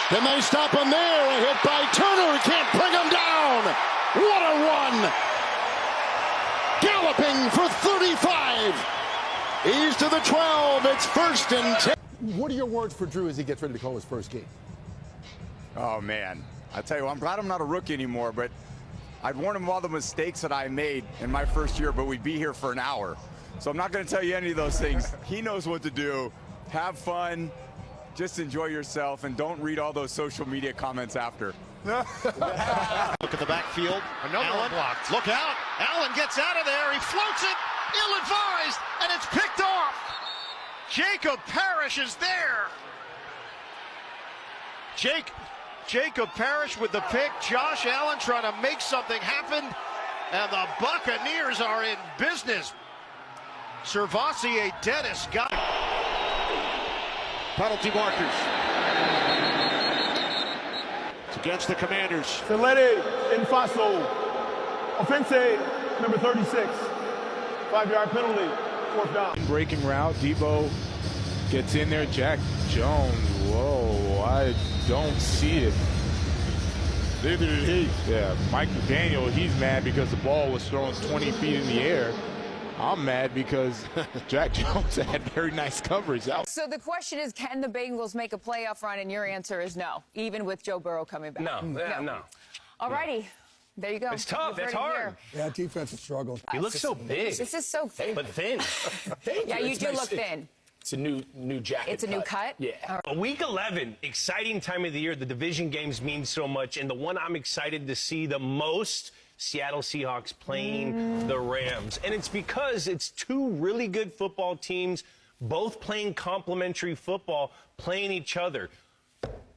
Can they stop him there? A hit by Turner. Can't bring him down. What a run. Galloping for 35. He's to the 12. It's 1st and 10. What are your words for Drew as he gets ready to call his first game? Oh, man. I tell you what, I'm glad I'm not a rookie anymore, but I'd warned him of all the mistakes that I made in my first year, but we'd be here for an hour. So I'm not going to tell you any of those things. He knows what to do. Have fun. Just enjoy yourself, and don't read all those social media comments after. Look at the backfield. Another one blocked. Look out. Allen gets out of there. He floats it. Ill-advised, and it's picked off. Jacob Parrish is there. Jacob Parrish with the pick. Josh Allen trying to make something happen, and the Buccaneers are in business. Servassier Dennis got it. Penalty markers. It's against the Commanders. Celede Infaso. Offense number 36. 5-yard penalty. 4th down. Breaking route. Debo gets in there. Jack Jones. Whoa, I don't see it. Neither did he. Yeah, Mike McDaniel, he's mad because the ball was thrown 20 feet in the air. I'm mad because Jack Jones had very nice coverage. So the question is, can the Bengals make a playoff run? And your answer is no, even with Joe Burrow coming back. No. All righty. There you go. It's tough. It's hard. Yeah, defense is struggling. He looks so big. This is so thin. But thin. Yeah, you do look thin. It's a new jacket. It's a new cut? Yeah. Week 11, exciting time of the year. The division games mean so much. And the one I'm excited to see the most, Seattle Seahawks playing the Rams. And it's because it's two really good football teams, both playing complementary football, playing each other.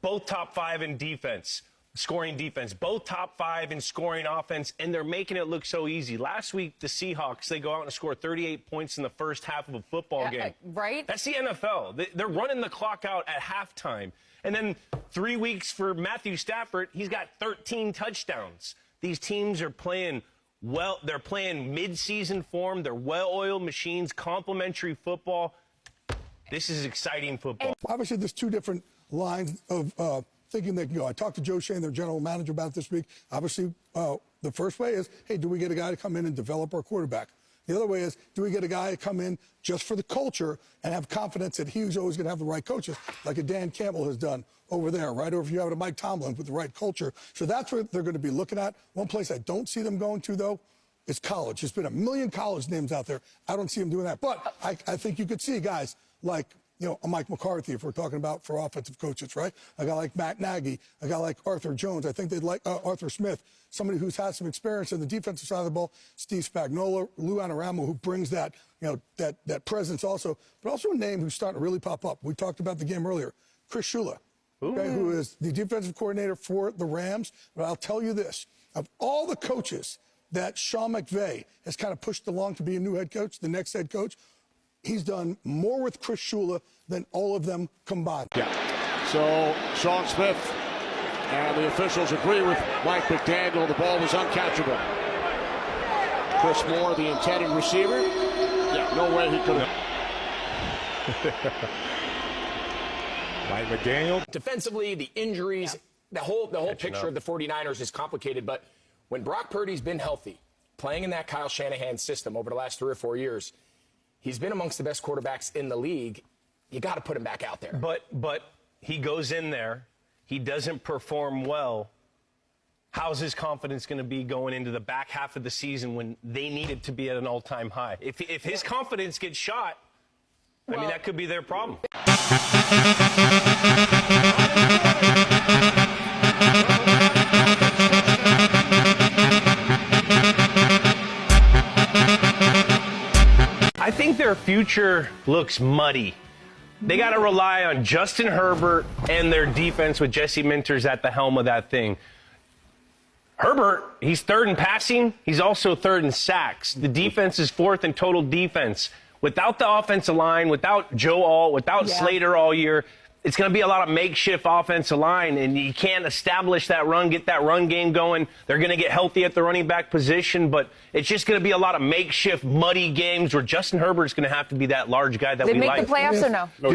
Both top 5 in defense. Scoring defense, both top 5 in scoring offense, and they're making it look so easy. Last week, the Seahawks, they go out and score 38 points in the first half of a football game. Right? That's the NFL. They're running the clock out at halftime. And then 3 weeks for Matthew Stafford, he's got 13 touchdowns. These teams are playing well. They're playing mid-season form. They're well-oiled machines, complementary football. This is exciting football. Obviously, there's two different lines of thinking that, I talked to Joe Shane, their general manager, about this week. Obviously, the first way is, hey, do we get a guy to come in and develop our quarterback? The other way is, do we get a guy to come in just for the culture and have confidence that he's always going to have the right coaches, like a Dan Campbell has done over there, right? Or if you have a Mike Tomlin with the right culture. So that's what they're going to be looking at. One place I don't see them going to, though, is college. There's been a million college names out there. I don't see them doing that. But I think you could see guys like, a Mike McCarthy, if we're talking about for offensive coaches, right? A guy like Matt Nagy, a guy like Arthur Jones. I think they'd like Arthur Smith, somebody who's had some experience in the defensive side of the ball. Steve Spagnuolo, Lou Anarumo, who brings that, that presence also. But also a name who's starting to really pop up. We talked about the game earlier. Chris Shula, okay, who is the defensive coordinator for the Rams. But I'll tell you this. Of all the coaches that Sean McVay has kind of pushed along to be a new head coach, the next head coach, he's done more with Chris Shula than all of them combined. Yeah. So Sean Smith and the officials agree with Mike McDaniel. The ball was uncatchable. Chris Moore, the intended receiver. Yeah, no way he could have. Mike McDaniel. Defensively, the injuries, the whole picture of the 49ers is complicated. But when Brock Purdy's been healthy, playing in that Kyle Shanahan system over the last 3 or 4 years, he's been amongst the best quarterbacks in the league. You got to put him back out there. But he goes in there. He doesn't perform well. How's his confidence going to be going into the back half of the season when they need it to be at an all-time high? If his confidence gets shot, I mean, that could be their problem. I think their future looks muddy. They got to rely on Justin Herbert and their defense with Jesse Minters at the helm of that thing. Herbert, he's 3rd in passing. He's also 3rd in sacks. The defense is 4th in total defense. Without the offensive line, without Joe Alt, without Slater all year, it's going to be a lot of makeshift offensive line, and you can't establish that run, get that run game going. They're going to get healthy at the running back position, but it's just going to be a lot of makeshift, muddy games where Justin Herbert's going to have to be that large guy that They we make like. the playoffs or no? No,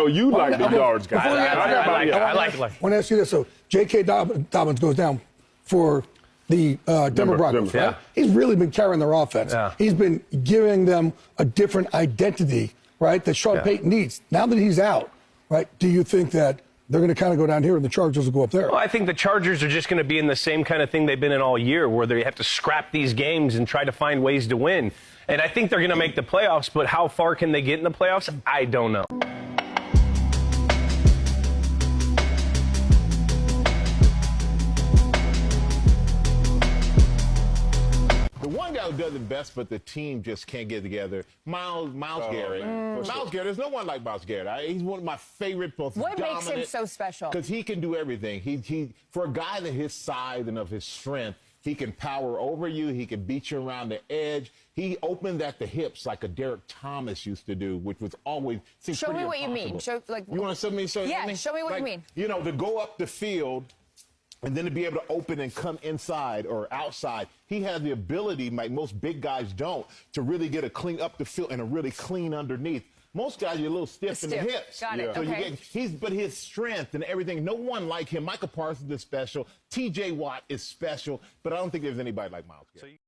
you like the large guy. I like it. I want to ask you this. So J.K. Dobbins goes down for the Denver Broncos, right? Yeah. He's really been carrying their offense. Yeah. He's been giving them a different identity, right, that Sean Payton needs. Now that he's out, right, do you think that they're going to kind of go down here and the Chargers will go up there? Well, I think the Chargers are just going to be in the same kind of thing they've been in all year, where they have to scrap these games and try to find ways to win. And I think they're going to make the playoffs, but how far can they get in the playoffs? I don't know. The one guy who does it best, but the team just can't get together. Miles Garrett. Miles Garrett. There's no one like Miles Garrett. He's one of my favorite, most What dominant. makes him so special? Because he can do everything. He for a guy that his size and of his strength, he can power over you. He can beat you around the edge. He opened at the hips like a Derek Thomas used to do, which was always Show me what you mean. Show, like, you want to show me? Yeah, show me what you mean. You know, to go up the field and then to be able to open and come inside or outside. He has the ability, like most big guys don't, to really get a clean up the field and a really clean underneath. Most guys, you're a little stiff in the hips. Got it. So Okay. but his strength and everything, no one like him. Michael Parsons is special. T.J. Watt is special, but I don't think there's anybody like Miles Garrett.